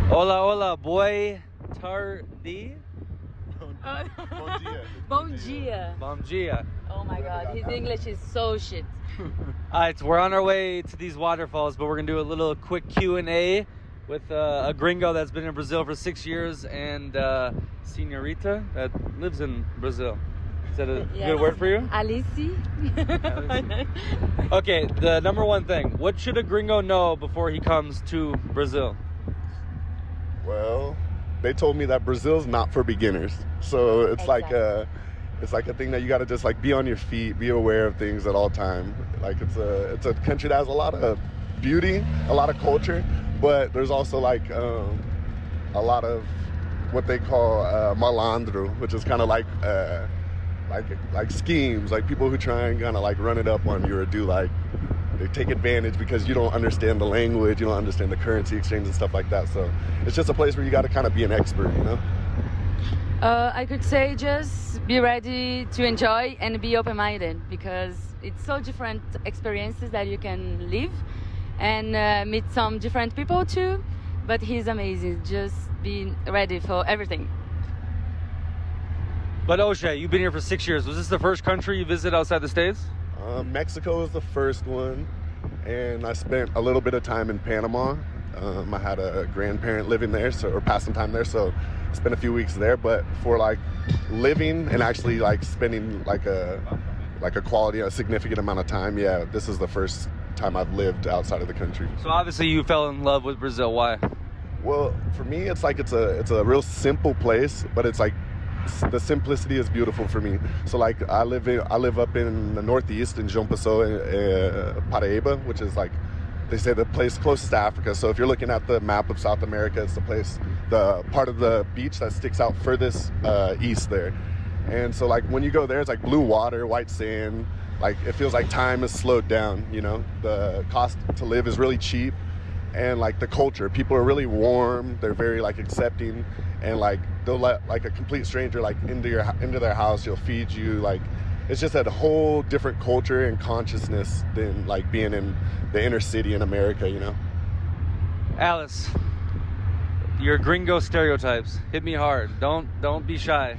Hola, hola, boy tardi. Bom dia. Bom dia. Bom dia. Oh my god, his English is so shit. Alright, so we're on our way to these waterfalls, but we're gonna do a little quick Q&A with a gringo that's been in Brazil for 6 years and señorita that lives in Brazil. Is that a good word for you? Alice. Okay, the number one thing. What should a gringo know before he comes to Brazil? Well, they told me that Brazil's not for beginners. So it's Exactly. like a thing that you got to just like be on your feet, be aware of things at all time. Like it's a country that has a lot of beauty, a lot of culture, but there's also like a lot of what they call malandro, which is kind of like schemes, like people who try and kind of like run it up on you or do like they take advantage because you don't understand the language, you don't understand the currency exchange and stuff like that. So it's just a place where you got to kind of be an expert, you know? I could say just be ready to enjoy and be open-minded because it's so different experiences that you can live and meet some different people too. But he's amazing. Just be ready for everything. But Osha, you've been here for 6 years. Was this the first country you visited outside the States? Mexico was the first one, and I spent a little bit of time in Panama. I had a grandparent living there, or passing time there, so I spent a few weeks there. But for like living and actually like spending like a quality, a significant amount of time, yeah, this is the first time I've lived outside of the country. So obviously you fell in love with Brazil. Why? Well, for me, it's like it's a real simple place, but it's like the simplicity is beautiful for me. So like I live up in the northeast in João Pessoa, Paraíba, which is like they say the place closest to Africa. So if you're looking at the map of South America, it's the part of the beach that sticks out furthest east there. And so like when you go there, it's like blue water, white sand. Like it feels like time is slowed down. You know, the cost to live is really cheap. And like the culture, people are really warm. They're very like accepting, and like they'll let like a complete stranger like into their house. He'll feed you. Like it's just a whole different culture and consciousness than like being in the inner city in America. You know. Alice, your gringo stereotypes. Hit me hard. Don't be shy.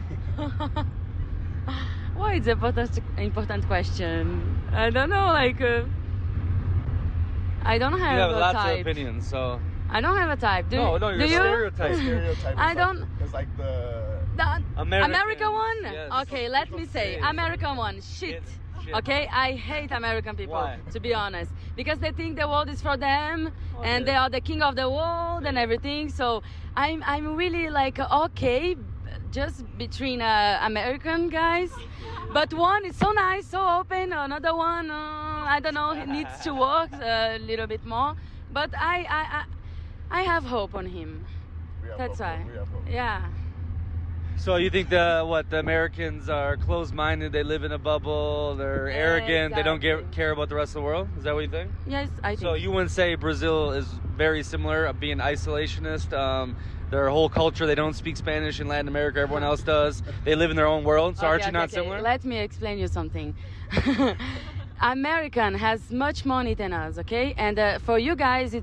Why it's an important question? I don't know. Like I don't have, You have a lots type. of opinions, so I don't have a type. no, do you're you? stereotypes. Stereotype. I don't. It's like the The American. American one? Yes. Okay, let me say Yes. American one. Shit. Shit. Okay, I hate American people. Why? To be honest, because they think the world is for them Okay. and they are the king of the world and everything. So I'm really like okay, just between American guys. But one is so nice, so open. Another one, I don't know, he needs to work a little bit more. But I have hope on him. That's why. Yeah. So you think the Americans are closed-minded? They live in a bubble. They're arrogant. They don't Exactly. care about the rest of the world. Is that what you think? Yes, I think. So you wouldn't say Brazil is very similar, of being isolationist. Their whole culture, they don't speak Spanish in Latin America. Everyone else does. They live in their own world. So aren't you not similar? Let me explain you something. American has much money than us, okay? And for you guys,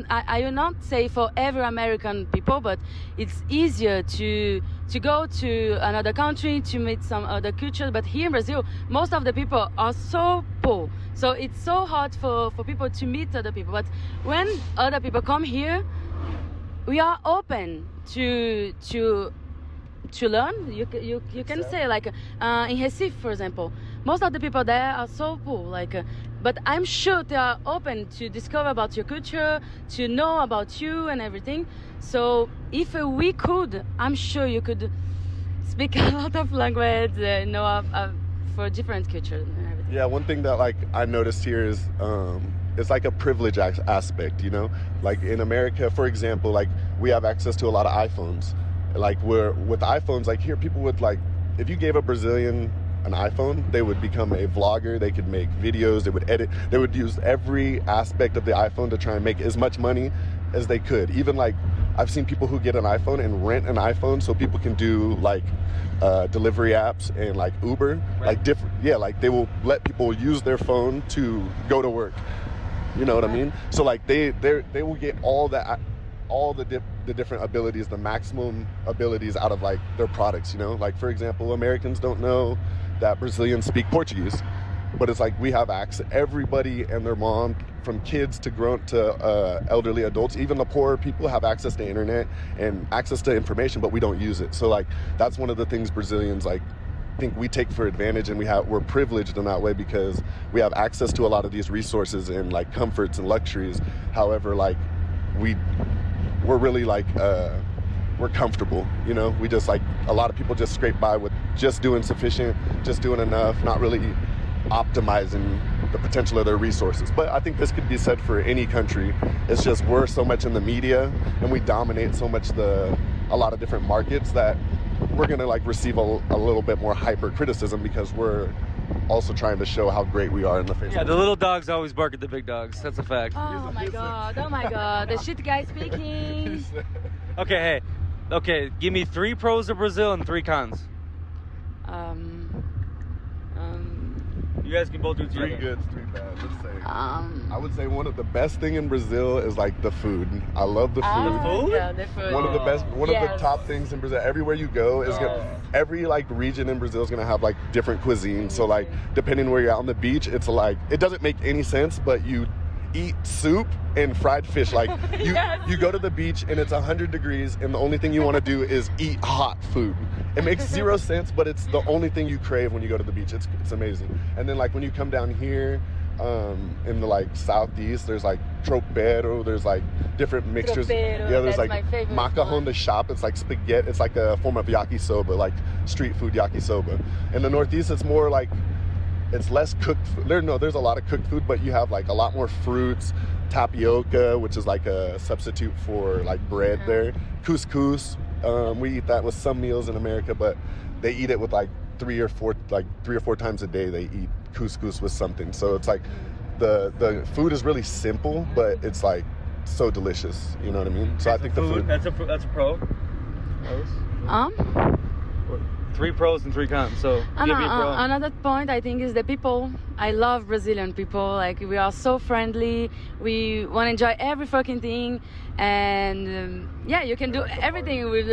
I will not say for every American people, but it's easier to go to another country to meet some other culture. But here in Brazil, most of the people are so poor, so it's so hard for people to meet other people. But when other people come here, we are open to learn. You can say like in Recife, for example, most of the people there are so poor. Like, but I'm sure they are open to discover about your culture, to know about you and everything. So if we could, I'm sure you could speak a lot of language, know for different cultures and everything. Yeah, one thing that like I noticed here is it's like a privilege aspect, you know? Like in America, for example, like we have access to a lot of iPhones. Like with iPhones, like here people would like, if you gave a Brazilian an iPhone, they would become a vlogger, they could make videos, they would edit, they would use every aspect of the iPhone to try and make as much money as they could. Even like, I've seen people who get an iPhone and rent an iPhone so people can do like delivery apps and like Uber, Right. like different, yeah, like they will let people use their phone to go to work. You know what I mean? So like they will get all all the different abilities, the maximum abilities out of like their products, you know? Like for example, Americans don't know that Brazilians speak Portuguese, but it's like we have access, everybody and their mom, from kids to grown to elderly adults, even the poorer people have access to internet and access to information, but we don't use it. So like that's one of the things Brazilians like think we take for advantage, and we're privileged in that way because we have access to a lot of these resources and like comforts and luxuries. However, like we're really like we're comfortable, you know? We just like, a lot of people just scrape by with just doing sufficient, just doing enough, not really optimizing the potential of their resources. But I think this could be said for any country. It's just we're so much in the media and we dominate so much a lot of different markets that we're gonna like receive a little bit more hyper criticism because we're also trying to show how great we are in the face. Yeah, the little dogs always bark at the big dogs. That's a fact. Oh my god, the shit guy speaking. Okay, give me 3 pros of Brazil and 3 cons. You guys can both do 3 good, 3 bad. Let's say. I would say one of the best thing in Brazil is like the food. I love the food. Food? Yeah, the food. One of the best, one of the top things in Brazil. Everywhere you go is every like region in Brazil is gonna have like different cuisine. So like depending where you're out on the beach, it's like it doesn't make any sense, but you eat soup and fried fish. Like you go to the beach and it's 100 degrees and the only thing you want to do is eat hot food. It makes 0 sense, but it's the only thing you crave when you go to the beach. It's amazing. And then like when you come down here in the like southeast, there's like tropeiro, there's like different mixtures. Tropeiro, yeah, there's that's like my favorite macarrão one. de chapa. It's like spaghetti. It's like a form of yakisoba, like street food yakisoba. In the northeast, it's more like it's less cooked food. There's a lot of cooked food, but you have like a lot more fruits, tapioca, which is like a substitute for like bread there. Couscous, we eat that with some meals in America, but they eat it with like 3 or 4 times a day. They eat couscous with something. So it's like the food is really simple, but it's like so delicious. You know what I mean? So I think the food. That's a pro. 3 pros and 3 cons. So give me a pro. Another point I think is the people. I love Brazilian people. Like we are so friendly. We want to enjoy every fucking thing, and yeah, you can do everything with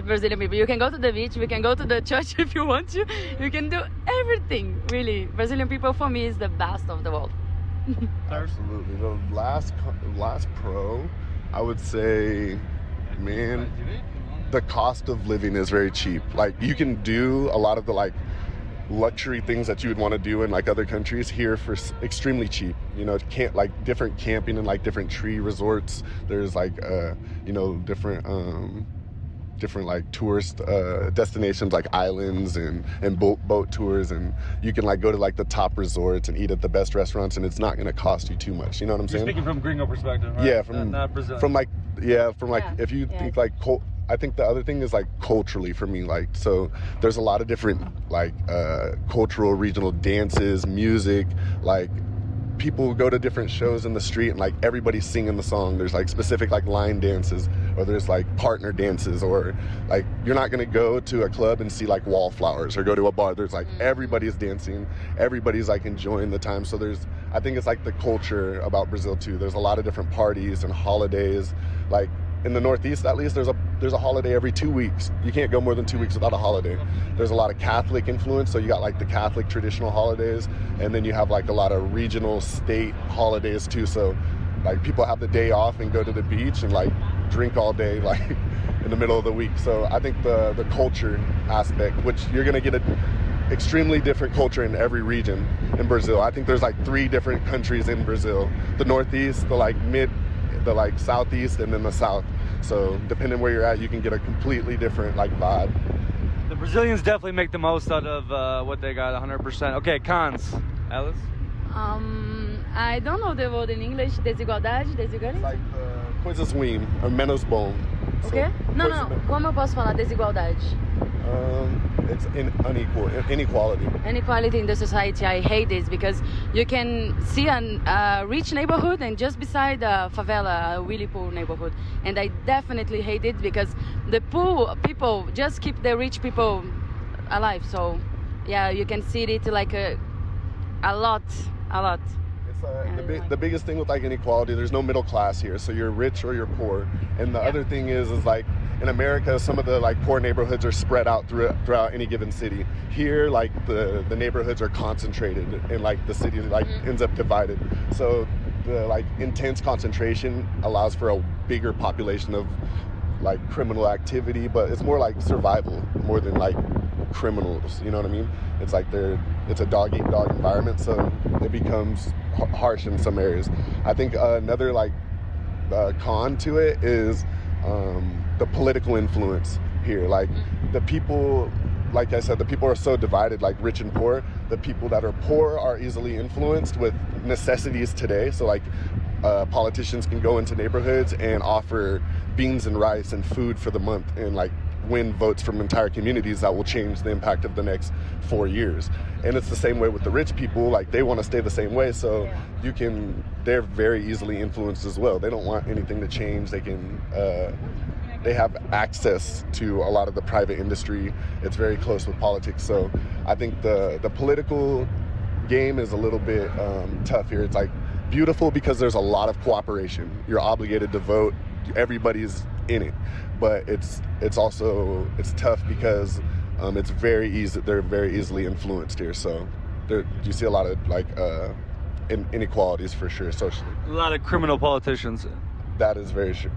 Brazilian people. You can go to the beach. We can go to the church if you want to. You can do everything. Really, Brazilian people for me is the best of the world. Absolutely. The last pro, I would say, man, the cost of living is very cheap. Like you can do a lot of the like luxury things that you would want to do in like other countries here for extremely cheap. You know, can't like different camping and like different tree resorts. There's like you know, different like tourist destinations like islands and boat tours, and you can like go to like the top resorts and eat at the best restaurants, and it's not going to cost you too much. You know what I'm saying? You're speaking from Gringo perspective, right? Yeah, not Brazil. If you think like I think the other thing is like culturally for me, like, so there's a lot of different like cultural regional dances, music, like people go to different shows in the street and like everybody's singing the song. There's like specific like line dances, or there's like partner dances, or like you're not gonna go to a club and see like wallflowers or go to a bar. There's like everybody's dancing, everybody's like enjoying the time. So I think it's like the culture about Brazil too. There's a lot of different parties and holidays. Like in the Northeast, at least, there's a holiday every 2 weeks. You can't go more than 2 weeks without a holiday. There's a lot of Catholic influence, so you got like the Catholic traditional holidays, and then you have like a lot of regional state holidays too. So like people have the day off and go to the beach and like drink all day like in the middle of the week. So I think the culture aspect, which you're gonna get an extremely different culture in every region in Brazil. I think there's like 3 different countries in Brazil: the Northeast, the like Southeast, and then the South. So depending where you're at, you can get a completely different like vibe. The Brazilians definitely make the most out of what they got, 100%. Okay, cons. Alice? I don't know the word in English. Desigualdade? It's like coisas ruim, or menos bom. O quê? Não. Como eu posso falar desigualdade? It's inequality. Inequality in the society. I hate this because you can see a rich neighborhood and just beside a favela, a really poor neighborhood. And I definitely hate it because the poor people just keep the rich people alive. So yeah, you can see it like a lot. the biggest thing with like inequality. There's no middle class here, so you're rich or you're poor. And the other thing is like in America, some of the like poor neighborhoods are spread out throughout any given city. Here, like the neighborhoods are concentrated, and like the city like ends up divided. So the like intense concentration allows for a bigger population of like criminal activity, but it's more like survival more than like criminals, you know what I mean? It's like it's a dog-eat-dog environment, so it becomes harsh in some areas. I think another like con to it is the political influence here. Like the people, like I said, the people are so divided, like rich and poor. The people that are poor are easily influenced with necessities today. So like politicians can go into neighborhoods and offer beans and rice and food for the month and like win votes from entire communities that will change the impact of the next 4 years. And it's the same way with the rich people. Like they want to stay the same way, so they're very easily influenced as well. They don't want anything to change. They have access to a lot of the private industry. It's very close with politics. So I think the political game is a little bit tough here. It's like beautiful because there's a lot of cooperation. You're obligated to vote. Everybody's in it. But it's tough because it's very easy. They're very easily influenced here. So you see a lot of like inequalities for sure socially. A lot of criminal politicians. That's very true.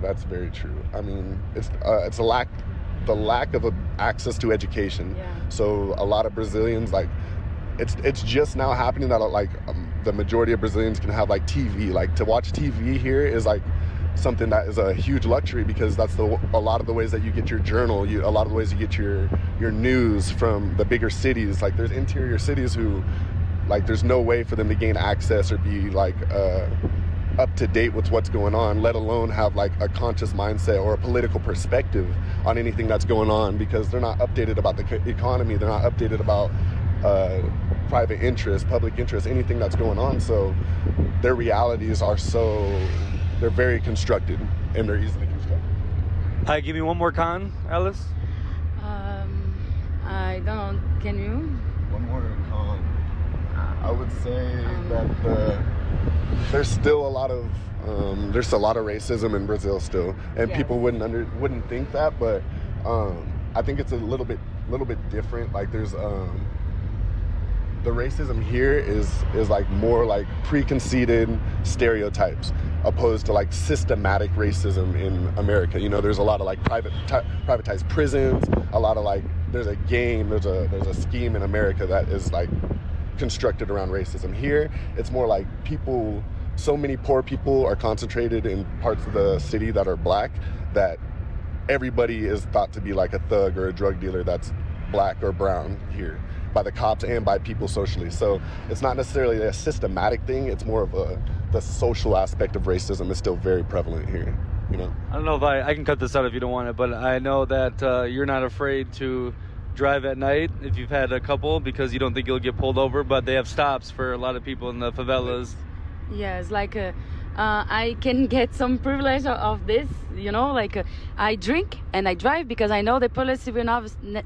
I mean, it's the lack of access to education. Yeah. So a lot of Brazilians like it's just now happening that like the majority of Brazilians can have like TV. Like to watch TV here is like something that is a huge luxury because that's a lot of the ways that you get your journal. A lot of the ways you get your news from the bigger cities. Like there's interior cities who like there's no way for them to gain access or be like up to date with what's going on, let alone have like a conscious mindset or a political perspective on anything that's going on because they're not updated about the economy. They're not updated about private interest, public interest, anything that's going on. So their realities are they're very constructed and they're easily constructed. Hi, give me one more con, Alice. I don't know. Can you? One more con. I would say that there's still a lot of racism in Brazil still, and people wouldn't think that, but I think it's a little bit different. Like there's the racism here is like more like preconceived stereotypes opposed to like systematic racism in America. You know, there's a lot of like privatized prisons, a lot of like there's a scheme in America that is like constructed around racism. Here it's more like so many poor people are concentrated in parts of the city that are black that everybody is thought to be like a thug or a drug dealer that's black or brown here by the cops and by people socially. So it's not necessarily a systematic thing. It's more of the social aspect of racism is still very prevalent here, you know? I don't know if I can cut this out if you don't want it, but I know that you're not afraid to drive at night if you've had a couple because you don't think you'll get pulled over, but they have stops for a lot of people in the favelas. Yes, like I can get some privilege of this, you know, like I drink and I drive because I know the police will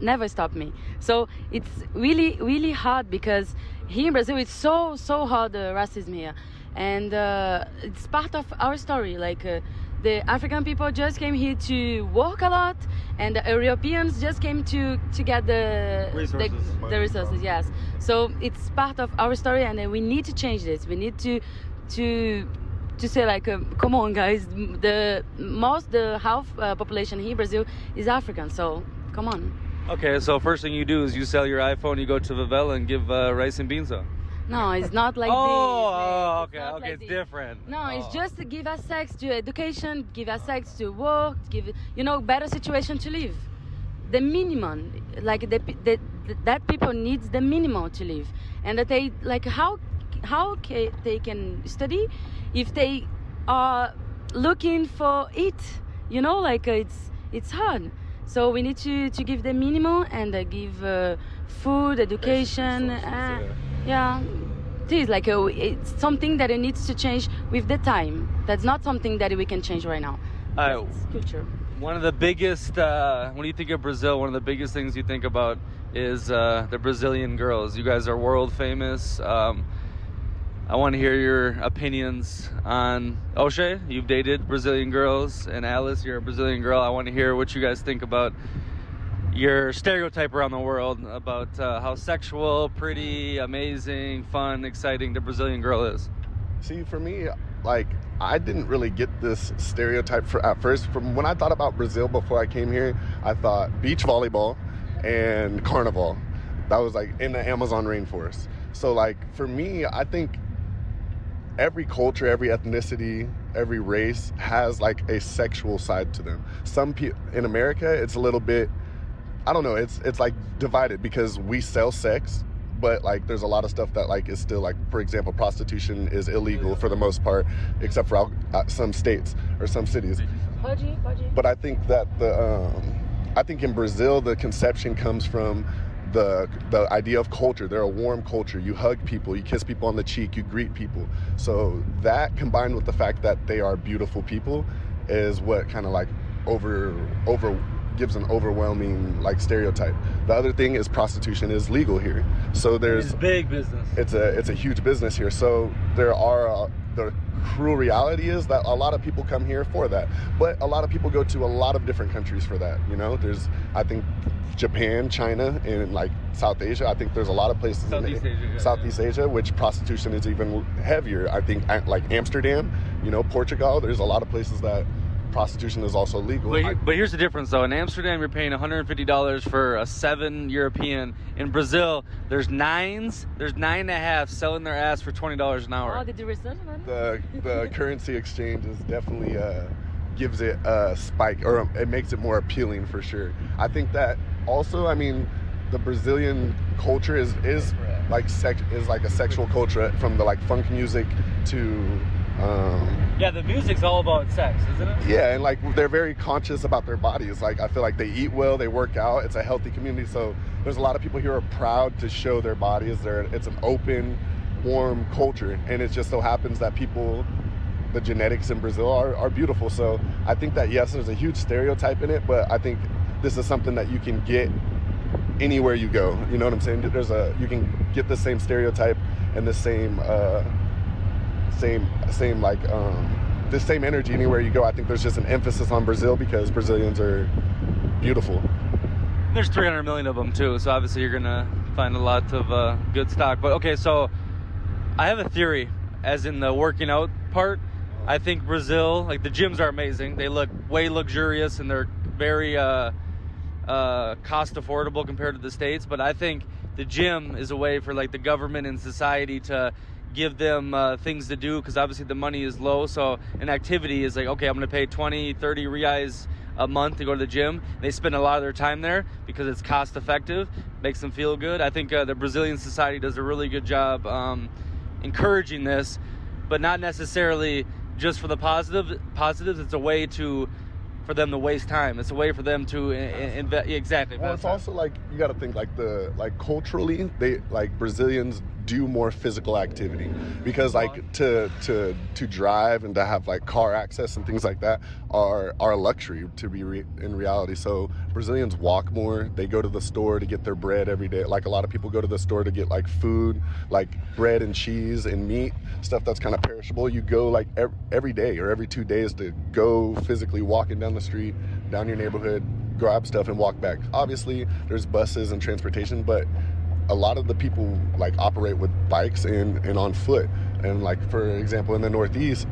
never stop me. So it's really, really hard because here in Brazil it's so hard, racism here. And it's part of our story. Like the African people just came here to work a lot, and the Europeans just came to get the resources. Yes. So it's part of our story, and we need to change this. We need to say like, come on, guys. The half population here in Brazil is African. So come on. Okay, so first thing you do is you sell your iPhone, you go to favela and give rice and beans out. No, it's not like this. Okay, like it's this. different. No, it's just to give us access to education, give us access to work, give better situation to live. The minimum, like that people needs the minimum to live, and that they like how they can study if they are looking for it. You know, like it's hard. So we need to give the minimum and give food, education. Yeah, it is like it's something that it needs to change with the time. That's not something that we can change right now. It's culture. One of the biggest, when you think of Brazil, one of the biggest things you think about is the Brazilian girls. You guys are world famous. I want to hear your opinions on O'Shea. You've dated Brazilian girls, and Alice, you're a Brazilian girl. I want to hear what you guys think about your stereotype around the world about how sexual, pretty, amazing, fun, exciting the Brazilian girl is. See, for me, like, I didn't really get this stereotype at first. From when I thought about Brazil before I came here, I thought beach volleyball and carnival. That was like in the Amazon rainforest. So like for me, I think every culture, every ethnicity, every race has like a sexual side to them. Some people in America, it's a little bit, I don't know, it's like divided because we sell sex, but like there's a lot of stuff that like is still like, for example, prostitution is illegal for the most part, except for some states or some cities. But I think that I think in Brazil, the conception comes from the idea of culture. They're a warm culture. You hug people, you kiss people on the cheek, you greet people. So that combined with the fact that they are beautiful people is what kind of like gives an overwhelming like stereotype. The other thing is prostitution is legal here. So there's It's big business. It's a huge business here. So there are the cruel reality is that a lot of people come here for that, but a lot of people go to a lot of different countries for that. You know, there's, I think, Japan, China, and like South Asia. I think there's a lot of places Southeast Asia, which prostitution is even heavier. I think like Amsterdam, you know, Portugal, there's a lot of places that prostitution is also legal. But here's the difference though. In Amsterdam, you're paying $150 for a 7 European. In Brazil, there's 9.5 selling their ass for $20 an hour. Oh, did you research about it? The currency exchange is definitely gives it a spike, or it makes it more appealing for sure. I think that also, I mean, the Brazilian culture is like a sexual culture, from the like funk music to yeah, the music's all about sex, isn't it? Yeah, and like they're very conscious about their bodies. Like I feel like they eat well, they work out. It's a healthy community. So there's a lot of people here who are proud to show their bodies. It's an open, warm culture, and it just so happens that the genetics in Brazil are beautiful. So I think that yes, there's a huge stereotype in it, but I think this is something that you can get anywhere you go. You know what I'm saying? You can get the same stereotype and the same like the same energy anywhere you go. I think there's just an emphasis on Brazil because Brazilians are beautiful. There's 300 million of them too, so obviously you're gonna find a lot of good stock. But okay, so I have a theory, as in the working out part. I think Brazil, like the gyms are amazing. They look way luxurious and they're very cost affordable compared to the States. But I think the gym is a way for like the government and society to give them things to do, because obviously the money is low. So an activity is like, okay, I'm going to pay 20, 30 reais a month to go to the gym. They spend a lot of their time there because it's cost effective, makes them feel good. I think the Brazilian society does a really good job encouraging this, but not necessarily just for the positives. It's a way for them to waste time. It's a way for them to invest. Exactly. Well, it's also like you got to think like culturally, they like Brazilians do more physical activity, because like to drive and to have like car access and things like that are a luxury to be in reality. So Brazilians walk more. They go to the store to get their bread every day. Like a lot of people go to the store to get like food, like bread and cheese and meat, stuff that's kind of perishable. You go like every day or every 2 days to go physically walking down the street, down your neighborhood, grab stuff and walk back. Obviously there's buses and transportation, but a lot of the people like operate with bikes and on foot. And like, for example, in the Northeast,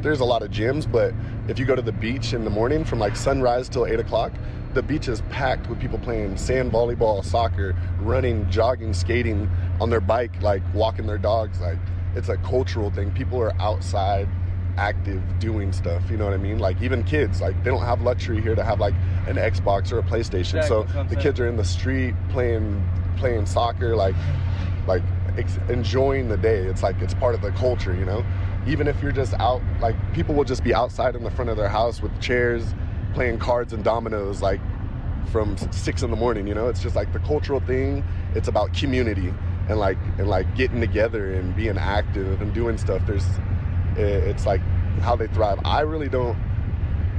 there's a lot of gyms, but if you go to the beach in the morning from like sunrise till 8 o'clock, the beach is packed with people playing sand volleyball, soccer, running, jogging, skating on their bike, like walking their dogs. Like it's a cultural thing. People are outside, active, doing stuff, you know what I mean? Like even kids, like they don't have luxury here to have like an Xbox or a PlayStation. Exactly. So the kids are in the street playing soccer, like enjoying the day. It's like it's part of the culture, you know? Even if you're just out, like people will just be outside in the front of their house with chairs playing cards and dominoes like from 6 in the morning, you know? It's just like the cultural thing. It's about community and like getting together and being active and doing stuff. It's like how they thrive. I really don't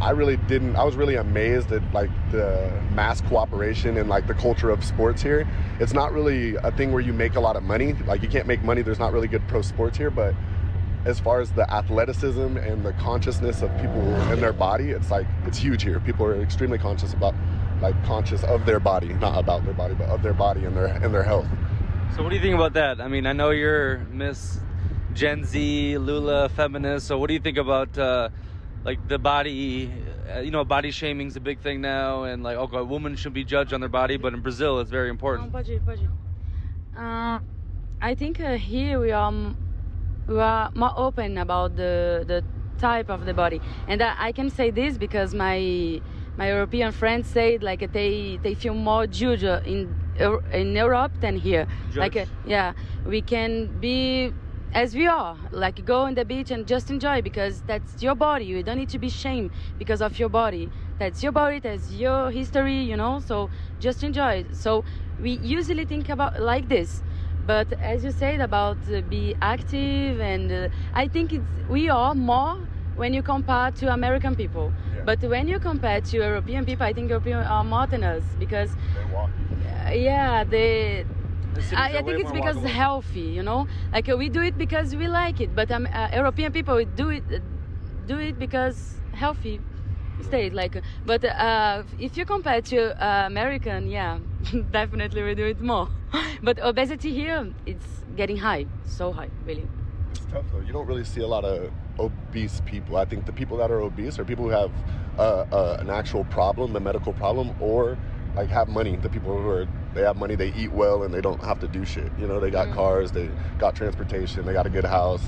I was really amazed at like the mass cooperation and like the culture of sports here. It's not really a thing where you make a lot of money. Like you can't make money. There's not really good pro sports here, but as far as the athleticism and the consciousness of people and their body, it's huge here. People are extremely conscious of their body, not about their body, but of their body and their health. So what do you think about that? I mean, I know you're Miss Gen Z, Lula, feminist. So what do you think about like the body, body shaming's a big thing now, and like, okay, a woman should be judged on their body, but in Brazil it's very important. I think here we are more open about the type of the body, and I can say this because my European friends say like they feel more judged in Europe than here. Judged. Like we can be as we are, like go on the beach and just enjoy, because that's your body. You don't need to be shamed because of your body. That's your body, that's your history, so just enjoy. So we usually think about like this, but as you said about be active, and I think we are more when you compare to American people. Yeah. But when you compare to European people, I think Europeans are more than us, because They walk. I think it's because it's healthy, like we do it because we like it, but European people do it because healthy state, like, but if you compare to American, definitely we do it more. But obesity here, it's getting high, so high, really. It's tough though. You don't really see a lot of obese people. I think the people that are obese are people who have an actual problem, a medical problem, or like have money. The people who they have money, they eat well, and they don't have to do shit. They got cars, they got transportation, they got a good house,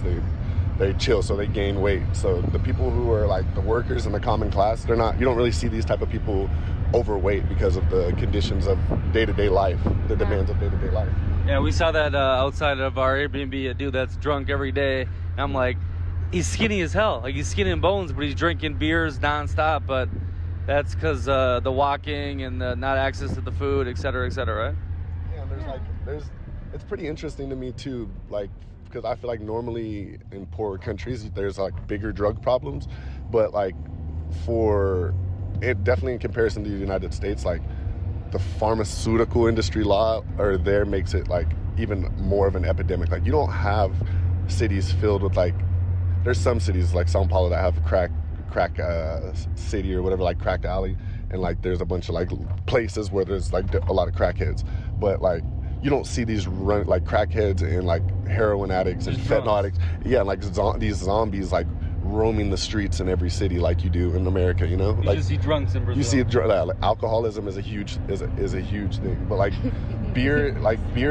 they chill, so they gain weight. So the people who are like the workers in the common class, you don't really see these type of people overweight because of the conditions of day-to-day life, the demands of day-to-day life. Yeah, we saw that outside of our Airbnb, a dude that's drunk every day. And I'm like, he's skinny as hell. Like, he's skinny in bones, but he's drinking beers nonstop. But that's because the walking and the not access to the food, et cetera, right? Yeah, it's pretty interesting to me too, like, because I feel like normally in poorer countries there's like bigger drug problems, but like definitely in comparison to the United States, like the pharmaceutical industry law there makes it like even more of an epidemic. Like you don't have cities filled with like, there's some cities like Sao Paulo that have crack city or whatever, like crack alley, and like there's a bunch of like places where there's like a lot of crackheads, but like you don't see these like crackheads and like heroin addicts and fentanyl addicts, like these zombies like roaming the streets in every city like you do in America. You like just see drunks in Brazil. You see like, alcoholism is a huge thing, but like beer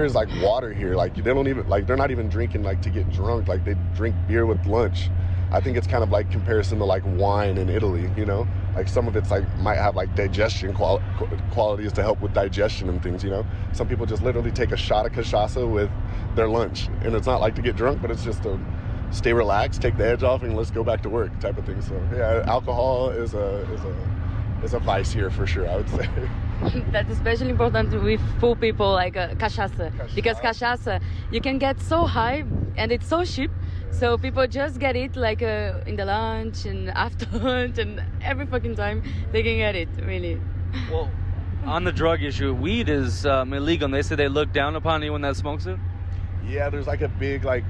is like water here. Like they don't even like, they're not even drinking like to get drunk. Like they drink beer with lunch. I think it's kind of like comparison to like wine in Italy, like some of it's like might have like digestion qualities to help with digestion and things, Some people just literally take a shot of cachaça with their lunch, and it's not like to get drunk, but it's just to stay relaxed, take the edge off, and let's go back to work type of thing. So yeah, alcohol is a vice here for sure, I would say. That's especially important with full people, like cachaça, because cachaça you can get so high and it's so cheap. So people just get it like in the lunch and after lunch and every fucking time they can get it, really. Well, on the drug issue, weed is illegal, and they say they look down upon anyone that smokes it? Yeah, there's like a big like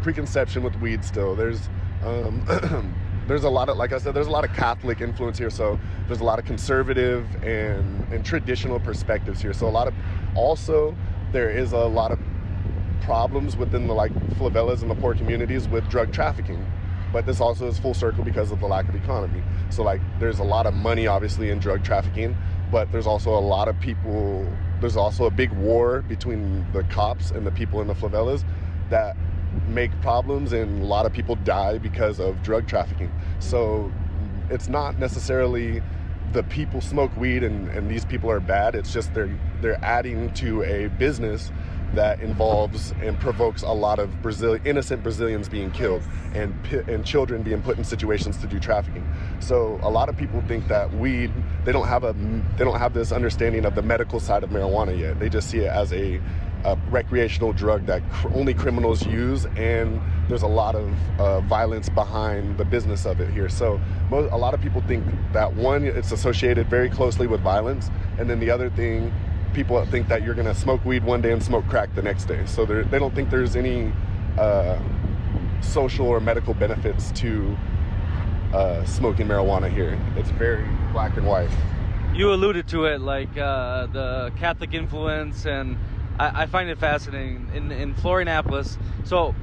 preconception with weed still. There's a lot of, like I said, there's a lot of Catholic influence here, so there's a lot of conservative and traditional perspectives here. So there is a lot of problems within the like favelas and the poor communities with drug trafficking, but this also is full circle because of the lack of economy. So like there's a lot of money obviously in drug trafficking, but there's also there's also a big war between the cops and the people in the favelas that make problems, and a lot of people die because of drug trafficking. So it's not necessarily the people smoke weed and these people are bad. It's just they're adding to a business that involves and provokes a lot of innocent Brazilians being killed and children being put in situations to do trafficking. So a lot of people think that weed, they don't have this understanding of the medical side of marijuana yet. They just see it as a recreational drug that only criminals use, and there's a lot of violence behind the business of it here. So a lot of people think that, one, it's associated very closely with violence, and then the other thing, people think that you're going to smoke weed one day and smoke crack the next day. So they don't think there's any social or medical benefits to smoking marijuana here. It's very black and white. You alluded to it, like the Catholic influence, and I find it fascinating. In Florianopolis, so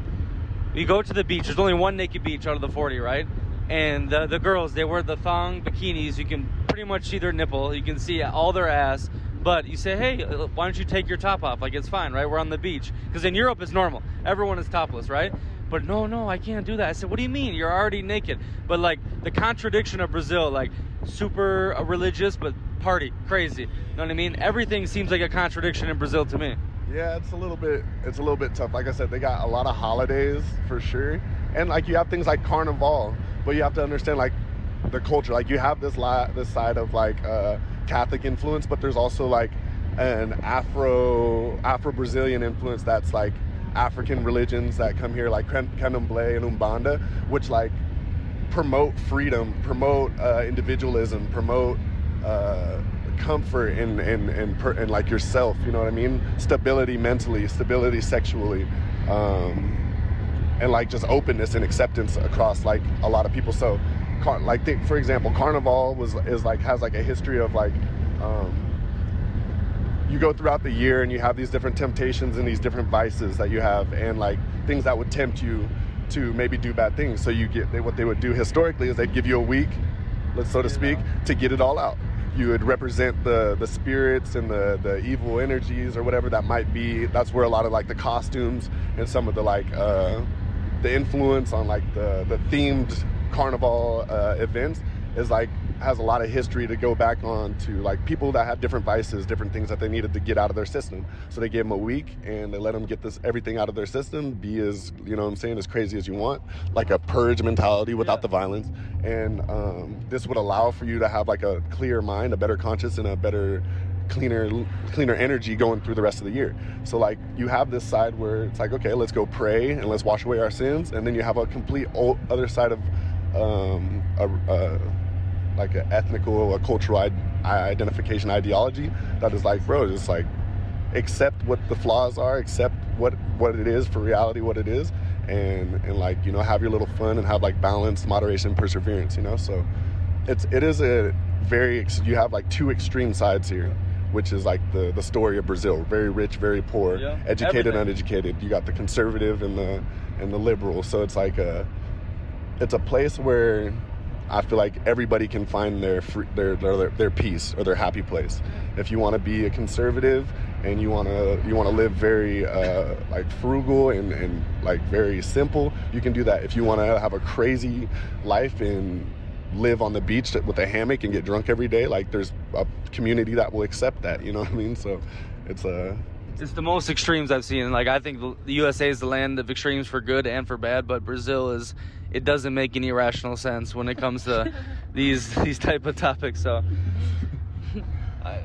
you go to the beach, there's only one naked beach out of the 40, right? And the girls, they wear the thong bikinis. You can pretty much see their nipple, you can see all their ass, but you say, hey, why don't you take your top off? Like, it's fine, right? We're on the beach. Because in Europe, it's normal. Everyone is topless, right? But no, I can't do that. I said, what do you mean? You're already naked. But like the contradiction of Brazil, like super religious, but party, crazy. You know what I mean? Everything seems like a contradiction in Brazil to me. Yeah, it's a little bit tough. Like I said, they got a lot of holidays for sure. And like you have things like Carnival, but you have to understand like the culture. Like you have this side of like Catholic influence, but there's also like an Afro-Brazilian influence that's like African religions that come here, like Candomblé and Umbanda, which like promote freedom, promote individualism, promote comfort and like yourself, you know what I mean? Stability mentally, stability sexually, and like just openness and acceptance across like a lot of people. So for example, Carnival has like a history of like you go throughout the year and you have these different temptations and these different vices that you have, and like things that would tempt you to maybe do bad things. So what they would do historically is they'd give you a week, so to speak, to get it all out. You would represent the spirits and the evil energies or whatever that might be. That's where a lot of like the costumes and some of the like the influence on like the themed carnival events is like has a lot of history to go back on to like people that had different vices, different things that they needed to get out of their system. So they gave them a week and they let them get everything out of their system, be as, you know what I'm saying, as crazy as you want, like a purge mentality without the violence. And this would allow for you to have like a clear mind, a better conscience, and a better cleaner energy going through the rest of the year. So like you have this side where it's like, okay, let's go pray and let's wash away our sins, and then you have a complete other side of like an ethnical, a cultural identification ideology that is like, bro, just like accept what the flaws are, accept what it is for reality, what it is, and like, you know, have your little fun and have like balance, moderation, perseverance, you know. So it is a very, you have like two extreme sides here, which is like the story of Brazil: very rich, very poor, educated, uneducated. You got the conservative and the liberal. So it's like it's a place where I feel like everybody can find their peace or their happy place. If you want to be a conservative and you want to live very like frugal and like very simple, you can do that. If you want to have a crazy life and live on the beach with a hammock and get drunk every day, like there's a community that will accept that, you know what I mean? So it's the most extremes I've seen. Like, I think the USA is the land of extremes for good and for bad, but Brazil it doesn't make any rational sense when it comes to these type of topics. So I